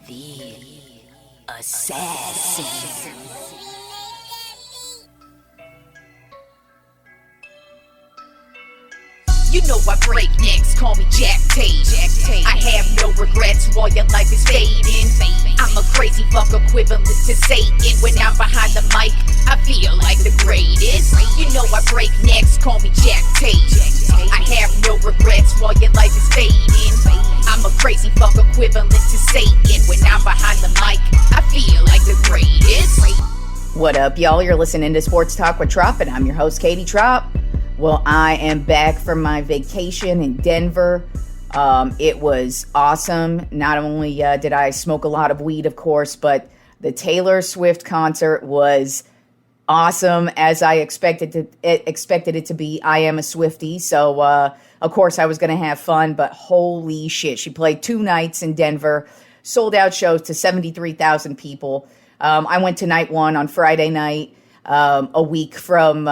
The assassin. You know I break necks, call me Jack Tate. I have no regrets while your life is fading. I'm a crazy fuck equivalent to Satan. When I'm behind the mic, I feel like the greatest. You know I break necks, call me Jack Tate. I have no regrets while your life is fading. I'm a crazy fuck equivalent to Satan. When I'm behind the mic, I feel like the greatest. What up, y'all? You're listening to Sports Talk with Tropp, and I'm your host, Katie Tropp. Well, I am back from my vacation in Denver. It was awesome. Not only did I smoke a lot of weed, of course, but the Taylor Swift concert was awesome, as I expected it to be. I am a Swiftie, so of course I was going to have fun, but holy shit. She played 2 nights in Denver, sold out shows to 73,000 people. I went to night 1 on Friday night. A week from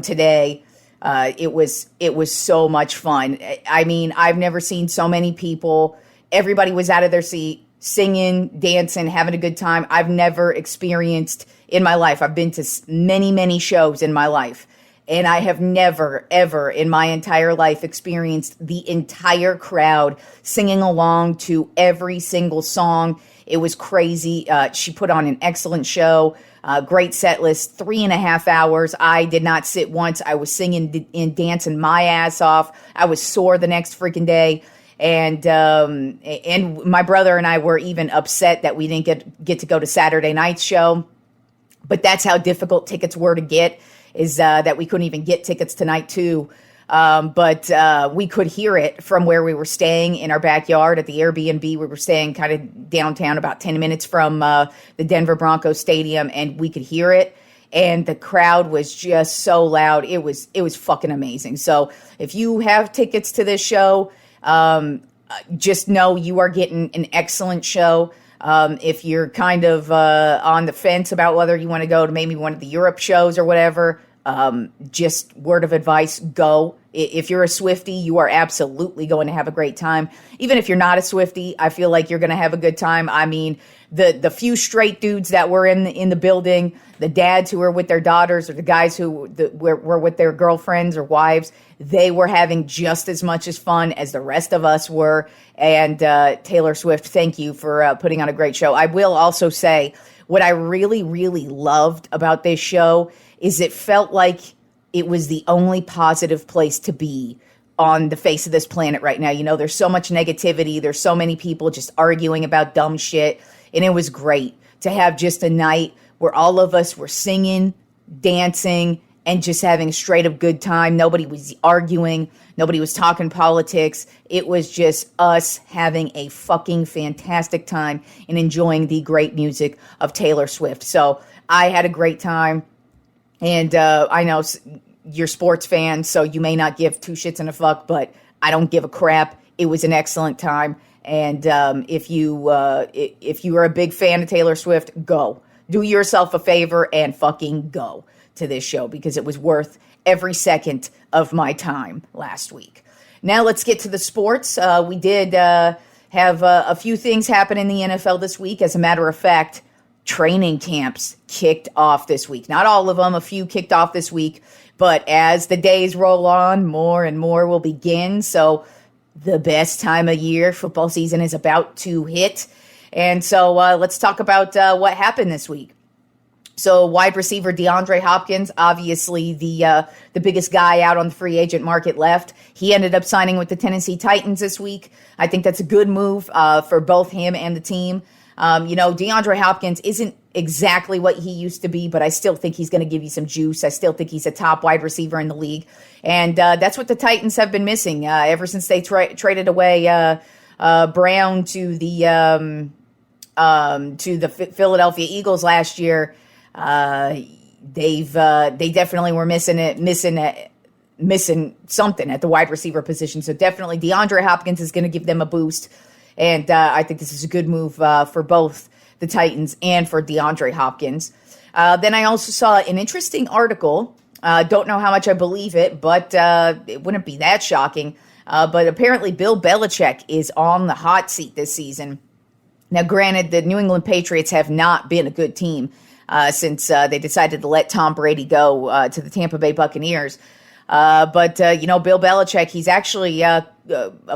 today. It was so much fun. I mean, I've never seen so many people. Everybody was out of their seat, singing, dancing, having a good time. I've never experienced in my life. I've been to many, many shows in my life, and I have never, ever in my entire life experienced the entire crowd singing along to every single song. It was crazy. She put on an excellent show. Great set list, 3.5 hours. I did not sit once. I was singing and dancing my ass off. I was sore the next freaking day. And my brother and I were even upset that we didn't get to go to Saturday night's show. But that's how difficult tickets were to get, is that we couldn't even get tickets tonight too. But we could hear it from where we were staying in our backyard at the Airbnb. We were staying kind of downtown, about 10 minutes from the Denver Broncos stadium, and we could hear it. And the crowd was just so loud. It was fucking amazing. So if you have tickets to this show, just know you are getting an excellent show. If you're kind of on the fence about whether you want to go to maybe one of the Europe shows or whatever, just word of advice, go. If you're a Swiftie, you are absolutely going to have a great time. Even if you're not a Swiftie, I feel like you're going to have a good time. I mean, the few straight dudes that were in the building, the dads who were with their daughters, or the guys who were with their girlfriends or wives, they were having just as much as fun as the rest of us were. And Taylor Swift, thank you for putting on a great show. I will also say, what I really, really loved about this show is it felt like it was the only positive place to be on the face of this planet right now. You know, there's so much negativity. There's so many people just arguing about dumb shit. And it was great to have just a night where all of us were singing, dancing, and just having a straight up good time. Nobody was arguing. Nobody was talking politics. It was just us having a fucking fantastic time and enjoying the great music of Taylor Swift. So I had a great time. And I know you're sports fans, so you may not give 2 shits and a fuck, but I don't give a crap. It was an excellent time. And if you are a big fan of Taylor Swift, go. Do yourself a favor and fucking go to this show, because it was worth every second of my time last week. Now let's get to the sports. We did have a few things happen in the NFL this week. As a matter of fact, training camps kicked off this week. Not all of them, a few kicked off this week, but as the days roll on, more and more will begin. So the best time of year, football season, is about to hit. And so let's talk about what happened this week. So wide receiver DeAndre Hopkins, obviously the biggest guy out on the free agent market left. He ended up signing with the Tennessee Titans this week. I think that's a good move for both him and the team. DeAndre Hopkins isn't exactly what he used to be, but I still think he's going to give you some juice. I still think he's a top wide receiver in the league. And that's what the Titans have been missing ever since they traded away Brown to the Philadelphia Eagles last year. They definitely were missing something at the wide receiver position. So definitely DeAndre Hopkins is going to give them a boost. And I think this is a good move for both the Titans and for DeAndre Hopkins. Then I also saw an interesting article. Don't know how much I believe it, but it wouldn't be that shocking. But apparently Bill Belichick is on the hot seat this season. Now, granted, the New England Patriots have not been a good team since they decided to let Tom Brady go to the Tampa Bay Buccaneers. But Bill Belichick, he's actually a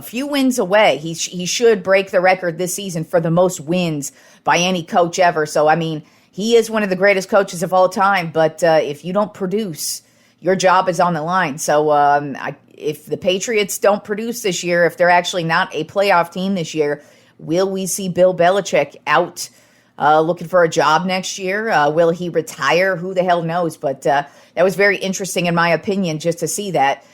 few wins away. He should break the record this season for the most wins by any coach ever. So, I mean, he is one of the greatest coaches of all time. But if you don't produce, your job is on the line. So if the Patriots don't produce this year, if they're actually not a playoff team this year, will we see Bill Belichick out looking for a job next year? Will he retire? Who the hell knows? But that was very interesting, in my opinion, just to see that.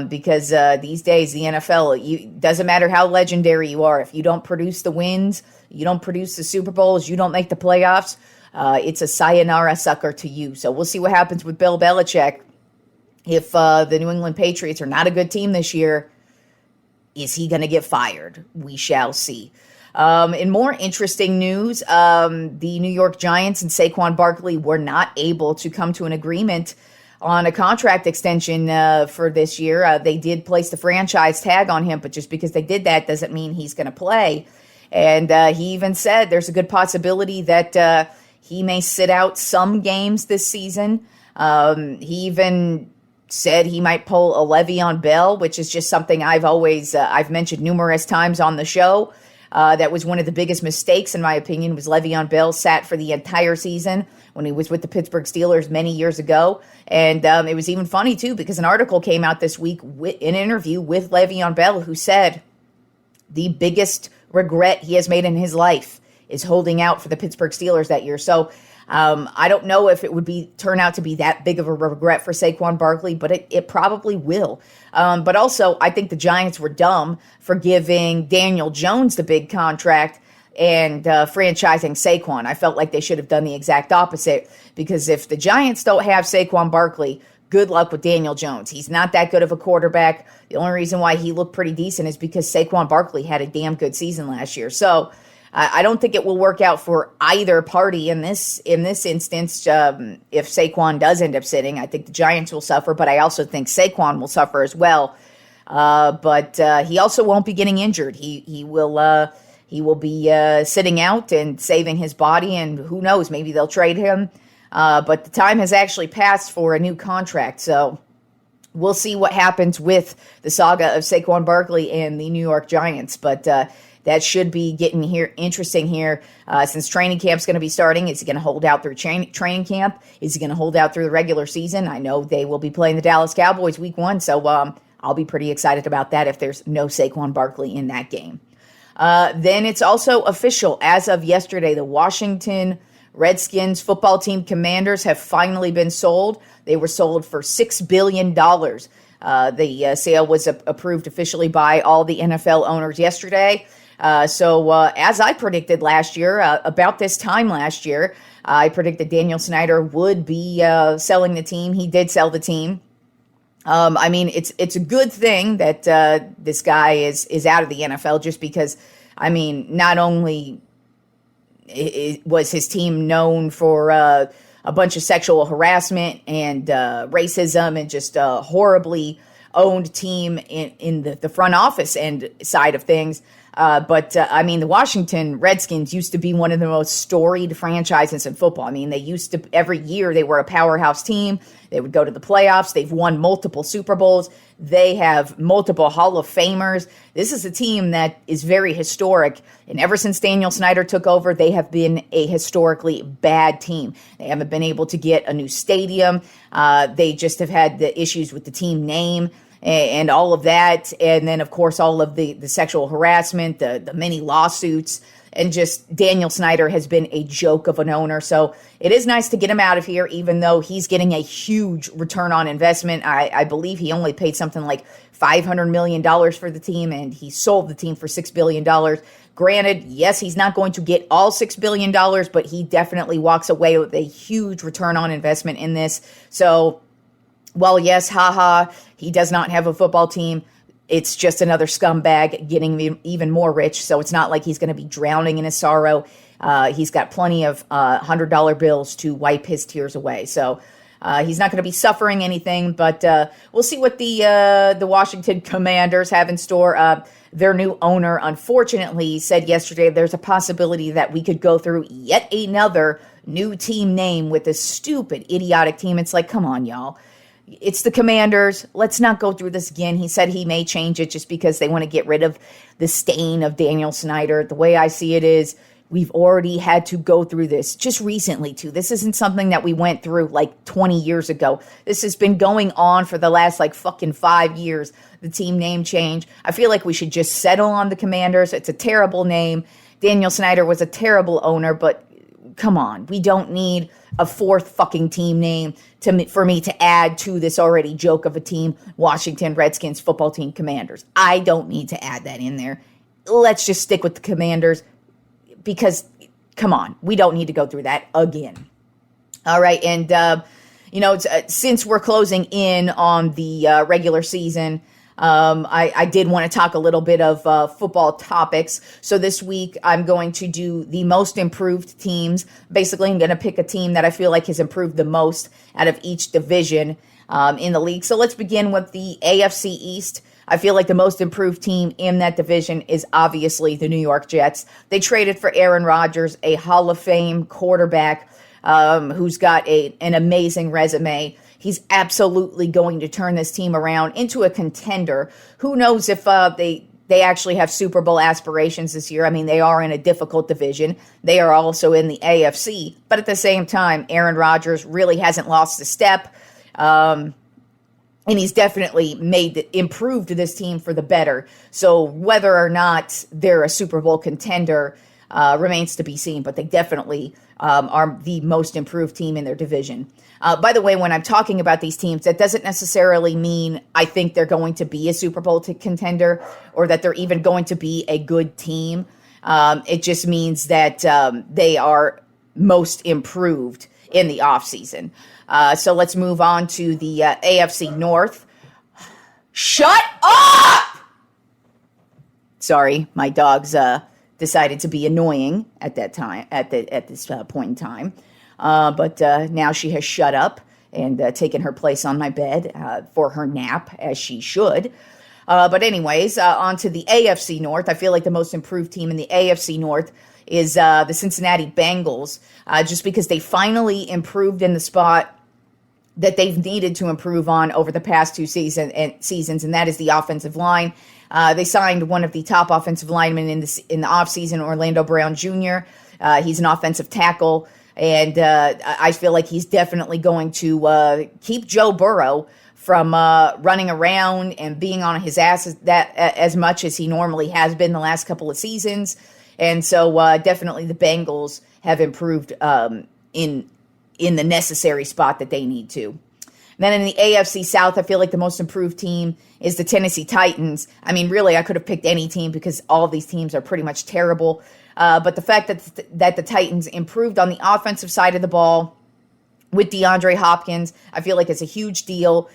Because these days, the NFL, doesn't matter how legendary you are. If you don't produce the wins, you don't produce the Super Bowls, you don't make the playoffs, it's a sayonara sucker to you. So we'll see what happens with Bill Belichick. If the New England Patriots are not a good team this year, is he going to get fired? We shall see. In more interesting news, the New York Giants and Saquon Barkley were not able to come to an agreement on a contract extension for this year. They did place the franchise tag on him, but just because they did that doesn't mean he's going to play. And he even said there's a good possibility that he may sit out some games this season. He even said he might pull a Le'Veon Bell, which is just something I've mentioned numerous times on the show. That was one of the biggest mistakes, in my opinion, was Le'Veon Bell sat for the entire season when he was with the Pittsburgh Steelers many years ago. And it was even funny, too, because an article came out this week, an interview with Le'Veon Bell, who said the biggest regret he has made in his life is holding out for the Pittsburgh Steelers that year. So I don't know if it would turn out to be that big of a regret for Saquon Barkley, but it probably will. But also, I think the Giants were dumb for giving Daniel Jones the big contract and franchising Saquon. I felt like they should have done the exact opposite, because if the Giants don't have Saquon Barkley, good luck with Daniel Jones. He's not that good of a quarterback. The only reason why he looked pretty decent is because Saquon Barkley had a damn good season last year. So I don't think it will work out for either party in this instance. If Saquon does end up sitting, I think the Giants will suffer, but I also think Saquon will suffer as well. But he also won't be getting injured. He will be sitting out and saving his body, and who knows, maybe they'll trade him. But the time has actually passed for a new contract, so we'll see what happens with the saga of Saquon Barkley and the New York Giants. But that should be getting interesting here since training camp's going to be starting. Is he going to hold out through training camp? Is he going to hold out through the regular season? I know they will be playing the Dallas Cowboys week 1, so I'll be pretty excited about that if there's no Saquon Barkley in that game. Then it's also official. As of yesterday, the Washington Redskins football team Commanders have finally been sold. They were sold for $6 billion. The sale was approved officially by all the NFL owners yesterday. So as I predicted last year, about this time last year, I predicted Daniel Snyder would be selling the team. He did sell the team. I mean, it's a good thing that this guy is out of the NFL, just because, I mean, not only was his team known for a bunch of sexual harassment and racism and just a horribly owned team in the front office and side of things. But I mean, the Washington Redskins used to be one of the most storied franchises in football. I mean, they used to, every year they were a powerhouse team. They would go to the playoffs. They've won multiple Super Bowls. They have multiple Hall of Famers. This is a team that is very historic. And ever since Daniel Snyder took over, they have been a historically bad team. They haven't been able to get a new stadium. They just have had the issues with the team name and all of that. And then, of course, all of the sexual harassment, the many lawsuits, and just Daniel Snyder has been a joke of an owner. So it is nice to get him out of here, even though he's getting a huge return on investment. I believe he only paid something like $500 million for the team, and he sold the team for $6 billion. Granted, yes, he's not going to get all $6 billion, but he definitely walks away with a huge return on investment in this. So, well, yes, he does not have a football team. It's just another scumbag getting even more rich. So it's not like he's going to be drowning in his sorrow. He's got plenty of $100 bills to wipe his tears away. So he's not going to be suffering anything. But we'll see what the Washington Commanders have in store. Their new owner, unfortunately, said yesterday there's a possibility that we could go through yet another new team name with this stupid, idiotic team. It's like, come on, y'all. It's the Commanders. Let's not go through this again. He said he may change it just because they want to get rid of the stain of Daniel Snyder. The way I see it is we've already had to go through this just recently, too. This isn't something that we went through like 20 years ago. This has been going on for the last like fucking 5 years, the team name change. I feel like we should just settle on the Commanders. It's a terrible name. Daniel Snyder was a terrible owner, but come on. We don't need a fourth fucking team name for me to add to this already joke of a team, Washington Redskins football team Commanders. I don't need to add that in there. Let's just stick with the Commanders because, come on, we don't need to go through that again. All right, and, since we're closing in on the regular season, I did want to talk a little bit of football topics. So this week, I'm going to do the most improved teams. Basically, I'm going to pick a team that I feel like has improved the most out of each division in the league. So let's begin with the AFC East. I feel like the most improved team in that division is obviously the New York Jets. They traded for Aaron Rodgers, a Hall of Fame quarterback who's got an amazing resume. He's absolutely going to turn this team around into a contender. Who knows if they actually have Super Bowl aspirations this year. I mean, they are in a difficult division. They are also in the AFC. But at the same time, Aaron Rodgers really hasn't lost a step. And he's definitely improved this team for the better. So whether or not they're a Super Bowl contender remains to be seen. But they definitely are the most improved team in their division. By the way, when I'm talking about these teams, that doesn't necessarily mean I think they're going to be a Super Bowl contender or that they're even going to be a good team. It just means that they are most improved in the offseason. So let's move on to the AFC North. Shut up! Sorry, my dogs decided to be annoying at that time, at this point in time. But now she has shut up and taken her place on my bed for her nap, as she should. But anyways, on to the AFC North. I feel like the most improved team in the AFC North is the Cincinnati Bengals, just because they finally improved in the spot that they've needed to improve on over the past two seasons, and that is the offensive line. They signed one of the top offensive linemen in the offseason, Orlando Brown Jr. He's an offensive tackle, and I feel like he's definitely going to keep Joe Burrow from running around and being on his ass as much as he normally has been the last couple of seasons. And so definitely the Bengals have improved in the necessary spot that they need to. Then in the AFC South, I feel like the most improved team is the Tennessee Titans. I mean, really, I could have picked any team because all of these teams are pretty much terrible. But the fact that the Titans improved on the offensive side of the ball with DeAndre Hopkins, I feel like it's a huge deal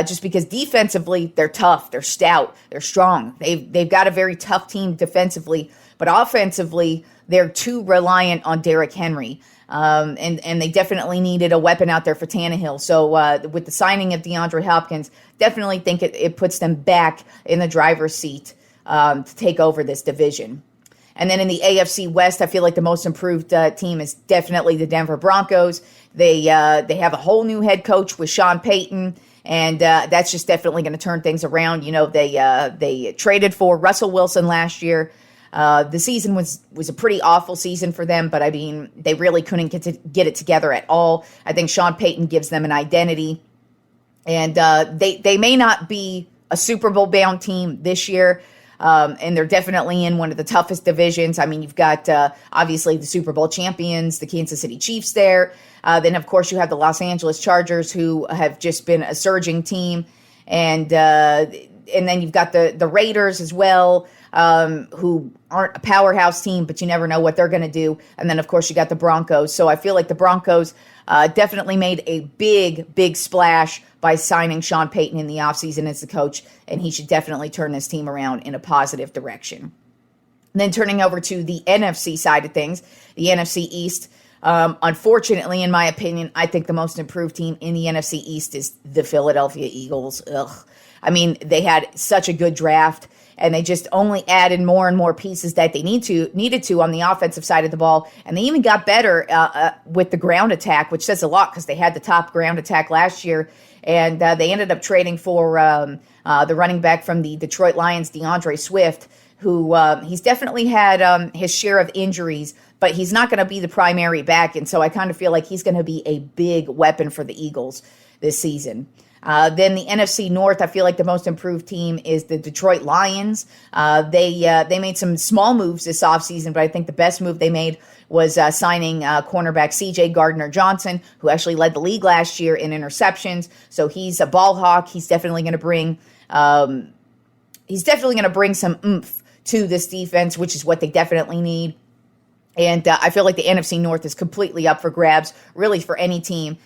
just because defensively, they're tough, they're stout, they're strong. They've got a very tough team defensively, but offensively, they're too reliant on Derrick Henry. And they definitely needed a weapon out there for Tannehill. So with the signing of DeAndre Hopkins, definitely think it puts them back in the driver's seat to take over this division. And then in the AFC West, I feel like the most improved team is definitely the Denver Broncos. They have a whole new head coach with Sean Payton, and that's just definitely going to turn things around. You know, they traded for Russell Wilson last year. The season was a pretty awful season for them, but I mean, they really couldn't get it together at all. I think Sean Payton gives them an identity, and they may not be a Super Bowl bound team this year, and they're definitely in one of the toughest divisions. I mean, you've got obviously the Super Bowl champions, the Kansas City Chiefs there. Then, of course, you have the Los Angeles Chargers, who have just been a surging team, and then you've got the Raiders as well, who aren't a powerhouse team, but you never know what they're going to do. And then, of course, you got the Broncos. So I feel like the Broncos definitely made a big splash by signing Sean Payton in the offseason as the coach, and he should definitely turn this team around in a positive direction. And then turning over to the NFC side of things, the NFC East, unfortunately, in my opinion, I think the most improved team in the NFC East is the Philadelphia Eagles. Ugh. I mean, they had such a good draft, and they just only added more and more pieces that they needed to on the offensive side of the ball. And they even got better with the ground attack, which says a lot because they had the top ground attack last year. And they ended up trading for the running back from the Detroit Lions, DeAndre Swift, who he's definitely had his share of injuries, but he's not going to be the primary back. And so I kind of feel like he's going to be a big weapon for the Eagles this season. Then the NFC North, I feel like the most improved team is the Detroit Lions. They made some small moves this offseason, but I think the best move they made was signing cornerback C.J. Gardner-Johnson, who actually led the league last year in interceptions. So he's a ball hawk. He's definitely going to bring some oomph to this defense, which is what they definitely need. And I feel like the NFC North is completely up for grabs, really for any team,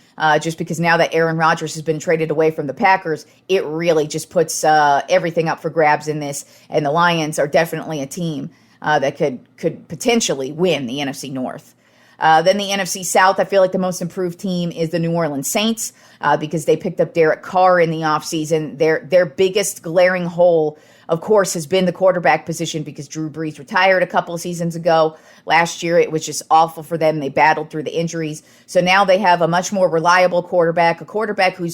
just because now that Aaron Rodgers has been traded away from the Packers, it really just puts everything up for grabs in this. And the Lions are definitely a team that could potentially win the NFC North. Then the NFC South, I feel like the most improved team is the New Orleans Saints because they picked up Derek Carr in the offseason. Their biggest glaring hole, of course, has been the quarterback position because Drew Brees retired a couple of seasons ago. Last year, it was just awful for them. They battled through the injuries. So now they have a much more reliable quarterback, a quarterback who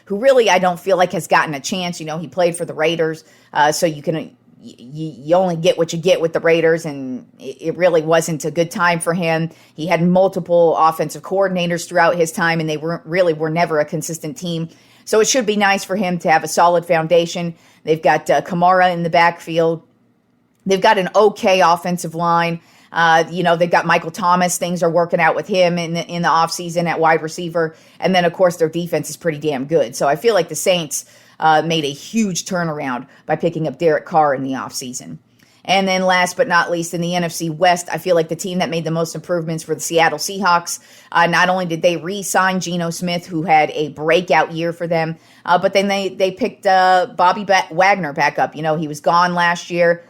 really I don't feel like has gotten a chance. You know, he played for the Raiders, so you only get what you get with the Raiders, and it really wasn't a good time for him. He had multiple offensive coordinators throughout his time, and they were never a consistent team. So it should be nice for him to have a solid foundation. They've got Kamara in the backfield. They've got an okay offensive line. They've got Michael Thomas. Things are working out with him in the offseason at wide receiver. And then, of course, their defense is pretty damn good. So I feel like the Saints made a huge turnaround by picking up Derek Carr in the offseason. And then last but not least, in the NFC West, I feel like the team that made the most improvements for the Seattle Seahawks. Not only did they re-sign Geno Smith, who had a breakout year for them, but then they picked Bobby Wagner back up. You know, he was gone last year.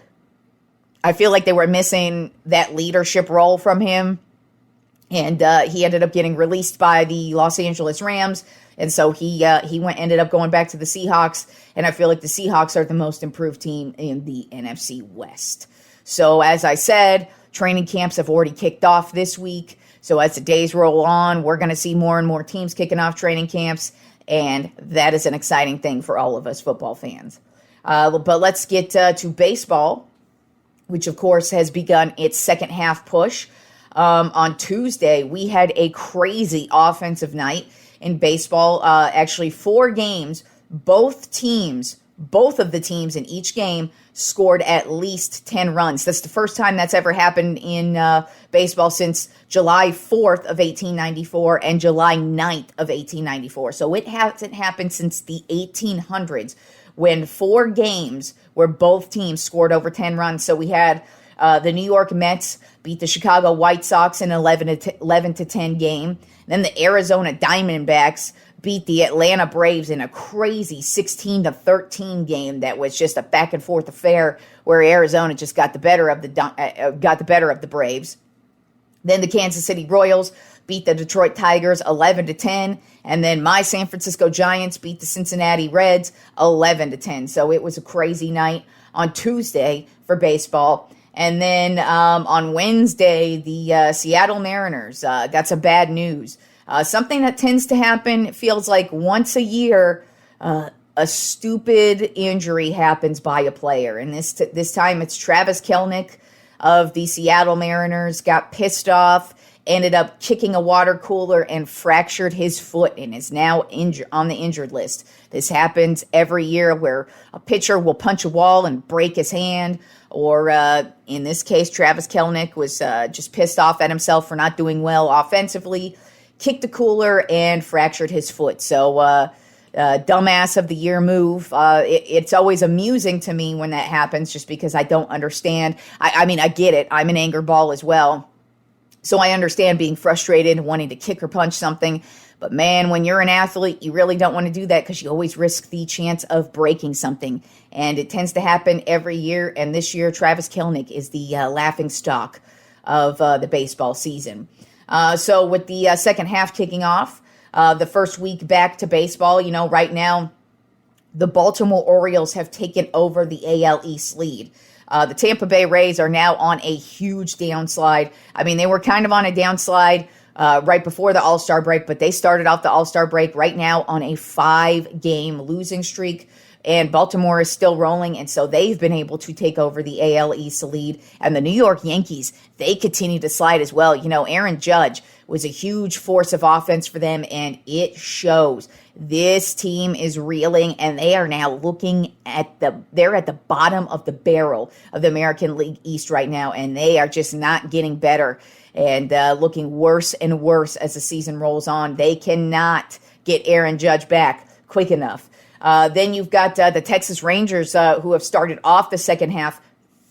I feel like they were missing that leadership role from him. And he ended up getting released by the Los Angeles Rams. And so he ended up going back to the Seahawks, and I feel like the Seahawks are the most improved team in the NFC West. So as I said, training camps have already kicked off this week. So as the days roll on, we're going to see more and more teams kicking off training camps, and that is an exciting thing for all of us football fans. But let's get to baseball, which of course has begun its second half push. On Tuesday, we had a crazy offensive night in baseball. Actually 4 games, both of the teams in each game scored at least 10 runs. That's the first time that's ever happened in baseball since July 4th of 1894 and July 9th of 1894. So it hasn't happened since the 1800s when 4 games where both teams scored over 10 runs. So we had the New York Mets beat the Chicago White Sox in an 11-10 game. Then the Arizona Diamondbacks beat the Atlanta Braves in a crazy 16-13 game that was just a back and forth affair where Arizona just got the better of the Braves. Then the Kansas City Royals beat the Detroit Tigers 11-10, and then my San Francisco Giants beat the Cincinnati Reds 11-10. So it was a crazy night on Tuesday for baseball. And then on Wednesday, the Seattle Mariners got some bad news. Something that tends to happen, it feels like once a year, a stupid injury happens by a player. And this time it's Travis Kelenic of the Seattle Mariners got pissed off, ended up kicking a water cooler and fractured his foot and is now on the injured list. This happens every year where a pitcher will punch a wall and break his hand. Or in this case, Travis Kelenic was just pissed off at himself for not doing well offensively, kicked the cooler, and fractured his foot. So dumbass of the year move. It's always amusing to me when that happens just because I don't understand. I mean, I get it. I'm an anger ball as well. So I understand being frustrated and wanting to kick or punch something. But man, when you're an athlete, you really don't want to do that because you always risk the chance of breaking something. And it tends to happen every year. And this year, Travis Kelenic is the laughing stock of the baseball season. So with the second half kicking off, the first week back to baseball, right now, the Baltimore Orioles have taken over the AL East lead. The Tampa Bay Rays are now on a huge downslide. I mean, they were kind of on a downslide right before the All-Star break, but they started off the All-Star break right now on a 5-game losing streak. And Baltimore is still rolling, and so they've been able to take over the AL East lead. And the New York Yankees, they continue to slide as well. You know, Aaron Judge was a huge force of offense for them, and it shows. This team is reeling, and they are now looking at they're at the bottom of the barrel of the American League East right now, and they are just not getting better and looking worse and worse as the season rolls on. They cannot get Aaron Judge back quick enough. Then you've got the Texas Rangers who have started off the second half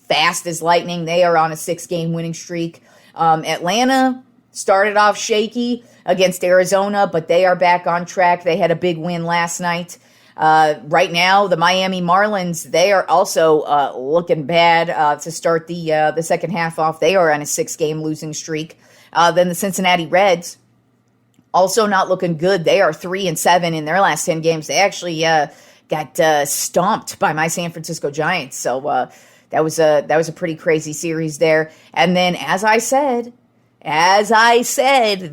fast as lightning. They are on a 6-game winning streak. Atlanta started off shaky against Arizona, but they are back on track. They had a big win last night. Right now, the Miami Marlins, they are also looking bad to start the second half off. They are on a 6-game losing streak. Then the Cincinnati Reds, also not looking good. They are 3-7 in their last 10 games. They actually got stomped by my San Francisco Giants. So that was a pretty crazy series there. And then, as I said,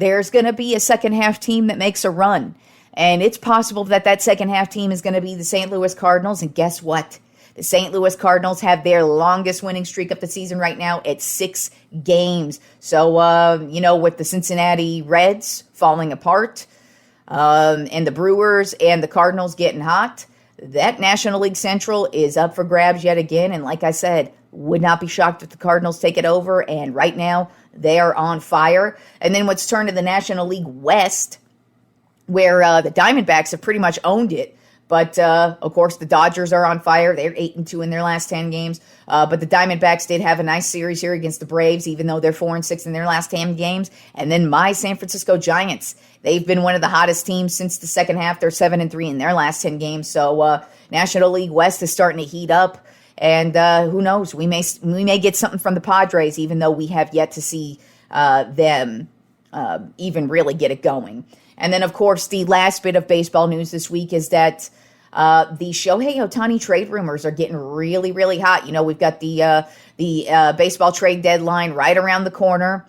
there's going to be a second half team that makes a run. And it's possible that second half team is going to be the St. Louis Cardinals. And guess what? The St. Louis Cardinals have their longest winning streak of the season right now at 6 games. So, with the Cincinnati Reds falling apart and the Brewers and the Cardinals getting hot, that National League Central is up for grabs yet again. And like I said, would not be shocked if the Cardinals take it over. And right now, they are on fire. And then let's turn to the National League West, where the Diamondbacks have pretty much owned it. But, of course, the Dodgers are on fire. They're 8-2 in their last 10 games. But the Diamondbacks did have a nice series here against the Braves, even though they're 4-6 in their last 10 games. And then my San Francisco Giants, they've been one of the hottest teams since the second half. They're 7-3 in their last 10 games. So National League West is starting to heat up. And who knows? We may get something from the Padres, even though we have yet to see them even really get it going. And then, of course, the last bit of baseball news this week is that the Shohei Ohtani trade rumors are getting really, really hot. You know, we've got the baseball trade deadline right around the corner.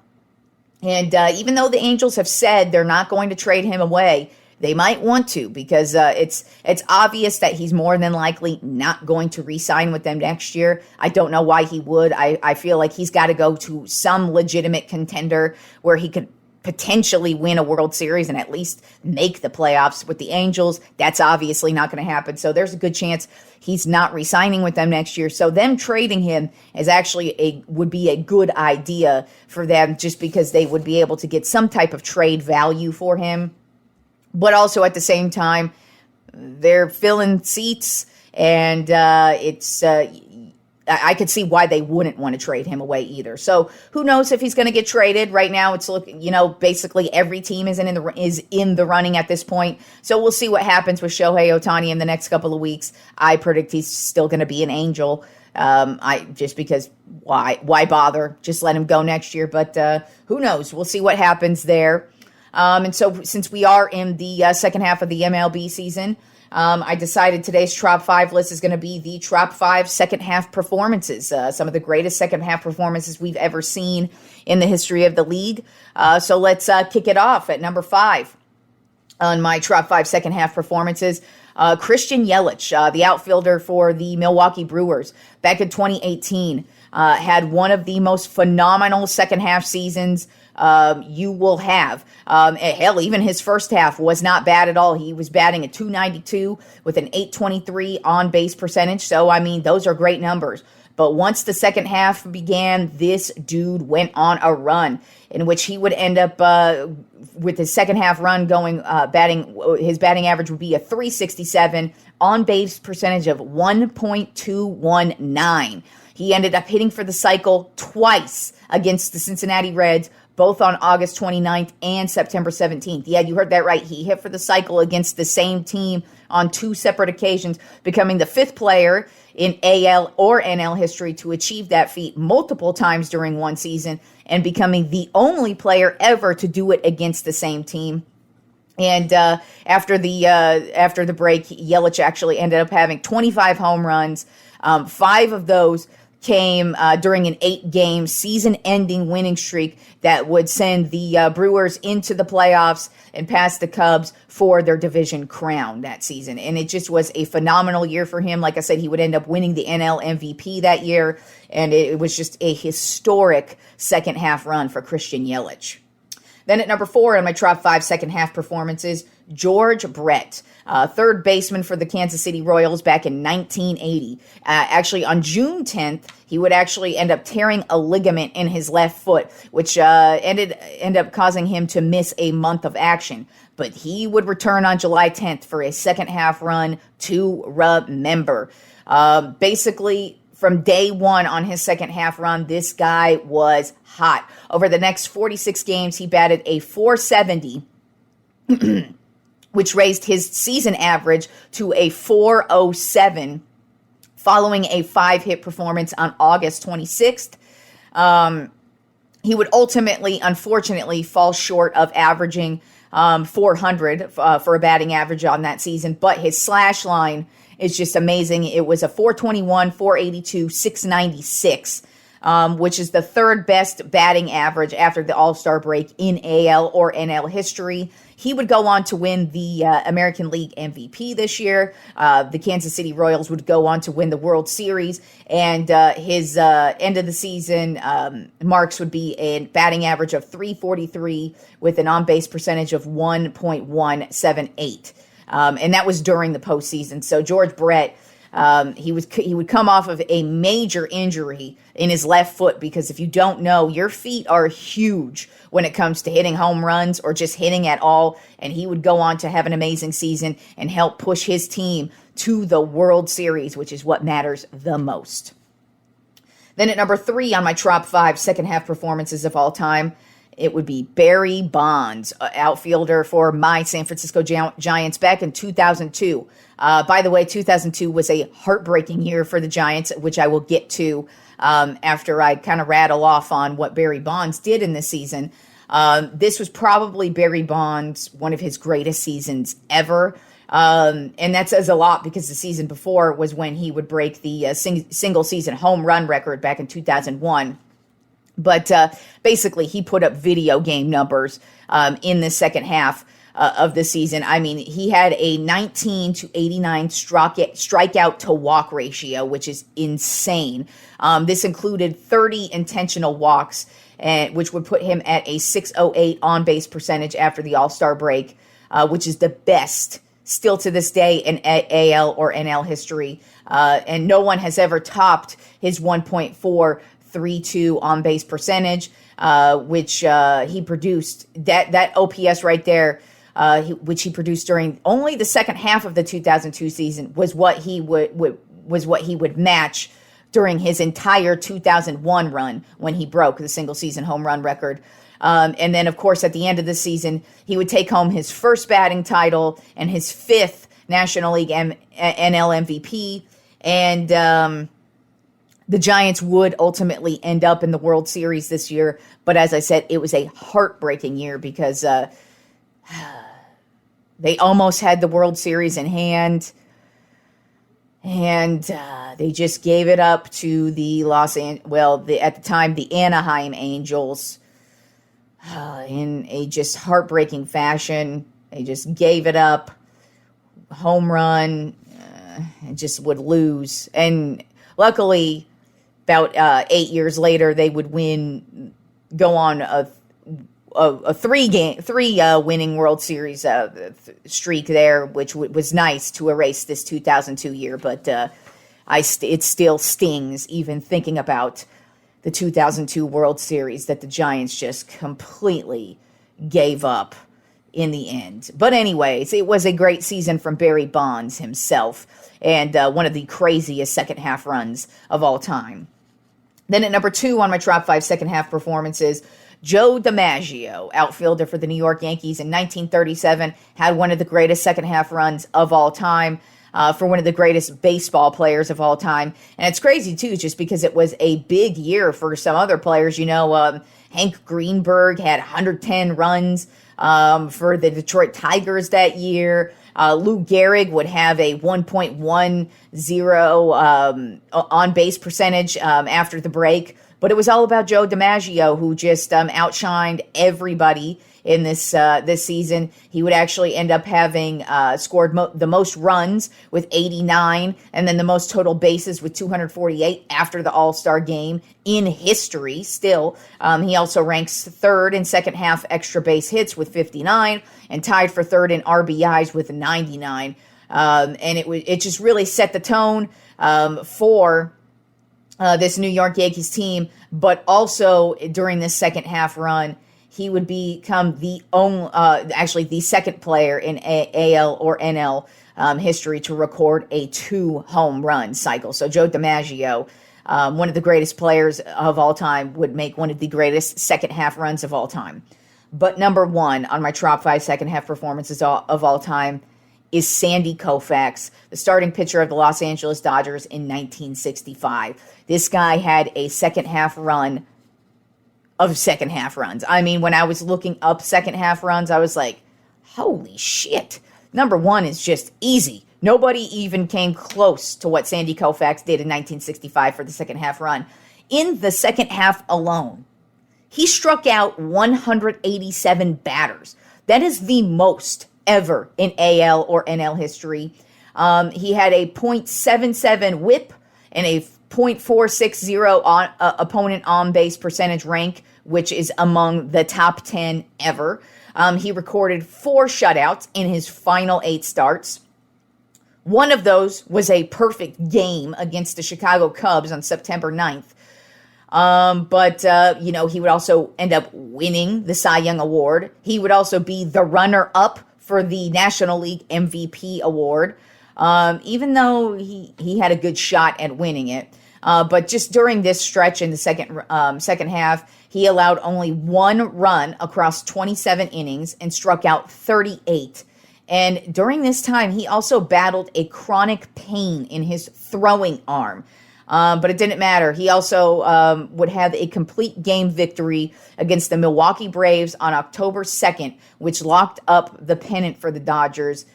And even though the Angels have said they're not going to trade him away, they might want to, because it's obvious that he's more than likely not going to re-sign with them next year. I don't know why he would. I feel like he's got to go to some legitimate contender where he could potentially win a World Series and at least make the playoffs. With the Angels, that's obviously not going to happen. So there's a good chance he's not re-signing with them next year. So them trading him is actually would be a good idea for them, just because they would be able to get some type of trade value for him. But also at the same time, they're filling seats, and I could see why they wouldn't want to trade him away either. So who knows if he's going to get traded. Right now, it's looking, basically every team is in the running at this point. So we'll see what happens with Shohei Ohtani in the next couple of weeks. I predict he's still going to be an Angel. Because why bother? Just let him go next year. But who knows? We'll see what happens there. And so since we are in the second half of the MLB season, I decided today's Tropp 5 list is going to be the Tropp 5 second half performances, some of the greatest second half performances we've ever seen in the history of the league. So let's kick it off at number 5 on my Tropp 5 second half performances. Christian Yelich, the outfielder for the Milwaukee Brewers, back in 2018, had one of the most phenomenal second half seasons you will have. Hell, even his first half was not bad at all. He was batting at .292 with an .823 on-base percentage. So, those are great numbers. But once the second half began, this dude went on a run in which he would end up with his second half run going his batting average would be a .367, on-base percentage of 1.219. He ended up hitting for the cycle twice against the Cincinnati Reds, both on August 29th and September 17th. Yeah, you heard that right. He hit for the cycle against the same team on 2 separate occasions, becoming the 5th player in AL or NL history to achieve that feat multiple times during one season, and becoming the only player ever to do it against the same team. And after the break, Yelich actually ended up having 25 home runs. 5 of those came during an 8-game season-ending winning streak that would send the Brewers into the playoffs and past the Cubs for their division crown that season. And it just was a phenomenal year for him. Like I said, he would end up winning the NL MVP that year, and it was just a historic second-half run for Christian Yelich. Then at number 4 on my top 5 second-half performances, George Brett, third baseman for the Kansas City Royals back in 1980. Actually, on June 10th, he would actually end up tearing a ligament in his left foot, which ended up causing him to miss a month of action. But he would return on July 10th for a second-half run to remember. Basically, from day one on his second half run, this guy was hot. Over the next 46 games, he batted a .470, which raised his season average to a .407 following a 5-hit performance on August 26th. He would ultimately, unfortunately, fall short of averaging 400 for a batting average on that season, but his slash line is just amazing. It was a .421, .482, .696, which is the third best batting average after the All-Star break in AL or NL history. He would go on to win the American League MVP this year. The Kansas City Royals would go on to win the World Series, and his end of the season marks would be a batting average of .343 with an on-base percentage of 1.178. And that was during the postseason. So George Brett, he would come off of a major injury in his left foot, because if you don't know, your feet are huge when it comes to hitting home runs or just hitting at all. And he would go on to have an amazing season and help push his team to the World Series, which is what matters the most. Then at number 3 on my top 5 second half performances of all time, it would be Barry Bonds, outfielder for my San Francisco Giants back in 2002. By the way, 2002 was a heartbreaking year for the Giants, which I will get to after I kind of rattle off on what Barry Bonds did in this season. This was probably Barry Bonds, one of his greatest seasons ever. And that says a lot, because the season before was when he would break the single season home run record back in 2001. But basically, he put up video game numbers in the second half of the season. I mean, he had a 19-89 strikeout to walk ratio, which is insane. This included 30 intentional walks, which would put him at a .608 on-base percentage after the All-Star break, which is the best still to this day in AL or NL history. And no one has ever topped his 1.432 on-base percentage, which he produced. That OPS right there, which he produced during only the second half of the 2002 season, was what he would match during his entire 2001 run when he broke the single season home run record. And then, of course, at the end of the season, he would take home his first batting title and his 5th National League NL MVP. And the Giants would ultimately end up in the World Series this year. But as I said, it was a heartbreaking year, because they almost had the World Series in hand. And they just gave it up to the at the time, the Anaheim Angels, in a just heartbreaking fashion. They just gave it up. Home run, and just would lose. And luckily, about 8 years later, they would go on a three winning World Series streak there, which was nice to erase this 2002 year. But it still stings even thinking about the 2002 World Series that the Giants just completely gave up in the end. But anyways, it was a great season from Barry Bonds himself, and one of the craziest second half runs of all time. Then at number 2 on my top 5 second half performances, Joe DiMaggio, outfielder for the New York Yankees in 1937, had one of the greatest second half runs of all time. for one of the greatest baseball players of all time. And it's crazy, too, just because it was a big year for some other players. Hank Greenberg had 110 runs for the Detroit Tigers that year. Lou Gehrig would have a 1.10 on-base percentage after the break. But it was all about Joe DiMaggio, who just outshined everybody in this season. He would actually end up having scored the most runs with 89, and then the most total bases with 248 after the All-Star game in history still. He also ranks third in second half extra base hits with 59 and tied for third in RBIs with 99. And it just really set the tone for this New York Yankees team, but also during this second half run, he would become the second player in AL or NL history to record a 2-home run cycle. So Joe DiMaggio, one of the greatest players of all time, would make one of the greatest second half runs of all time. But number one on my top 5 second half performances of all time is Sandy Koufax, the starting pitcher of the Los Angeles Dodgers in 1965. This guy had a second half run of second half runs. I mean, when I was looking up second half runs, I was like, holy shit. Number one is just easy. Nobody even came close to what Sandy Koufax did in 1965 for the second half run. In the second half alone, he struck out 187 batters. That is the most ever in AL or NL history. He had a .77 whip and a .460 opponent on-base percentage rank, which is among the top 10 ever. He recorded 4 shutouts in his final 8 starts. One of those was a perfect game against the Chicago Cubs on September 9th. But he would also end up winning the Cy Young Award. He would also be the runner-up for the National League MVP award, even though he had a good shot at winning it. But just during this stretch in the second half, he allowed only 1 run across 27 innings and struck out 38. And during this time, he also battled a chronic pain in his throwing arm. But it didn't matter. He also would have a complete game victory against the Milwaukee Braves on October 2nd, which locked up the pennant for the Dodgers,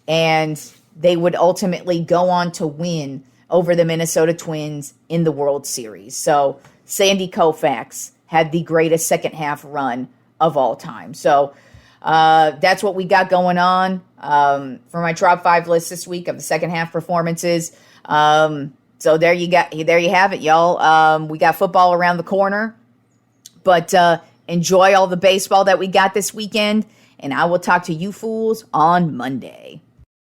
and they would ultimately go on to win over the Minnesota Twins in the World Series. So Sandy Koufax had the greatest second half run of all time. So that's what we got going on for my top 5 list this week of the second half performances. So there you have it, y'all. We got football around the corner, but enjoy all the baseball that we got this weekend, and I will talk to you fools on Monday.